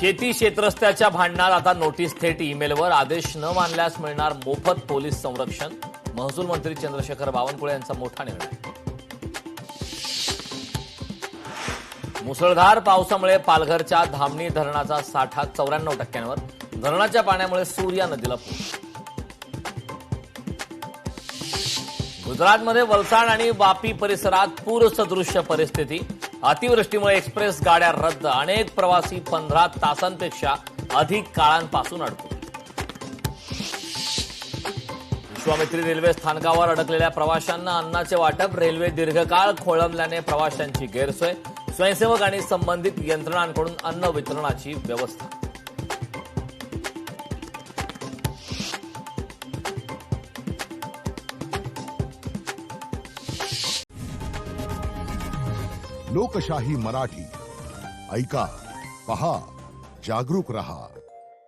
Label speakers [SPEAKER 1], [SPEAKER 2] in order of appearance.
[SPEAKER 1] शेती शेतरस्त्याच्या भांडणात आता नोटीस थेट ईमेलवर. आदेश न मानल्यास मिळणार मोफत पोलीस संरक्षण. महसूल मंत्री चंद्रशेखर बावनकुळे यांचा मोठा निर्णय. मुसळधार पावसामुळे पालघरच्या धामणी धरणाचा साठा 94%वर. धरणाच्या पाण्यामुळे सूर्या नदीला पूर. गुजरातमध्ये वलसाड आणि वापी परिसरात पूरसदृश्य परिस्थिती. अतिवृष्टीमुळे एक्सप्रेस गाड्या रद्द. अनेक प्रवासी 15 तासांपेक्षा अधिक काळांपासून अडकले. विश्वामित्री रेल्वे स्थानकावर अडकलेल्या प्रवाशांना अन्नाचे वाटप. रेल्वे दीर्घकाळ खोळंबल्याने प्रवाशांची गैरसोय. स्वयंसेवक आणि संबंधित यंत्रणांकडून अन्न वितरणाची व्यवस्था.
[SPEAKER 2] लोकशाही मराठी ऐका, पहा, जागरूक रहा.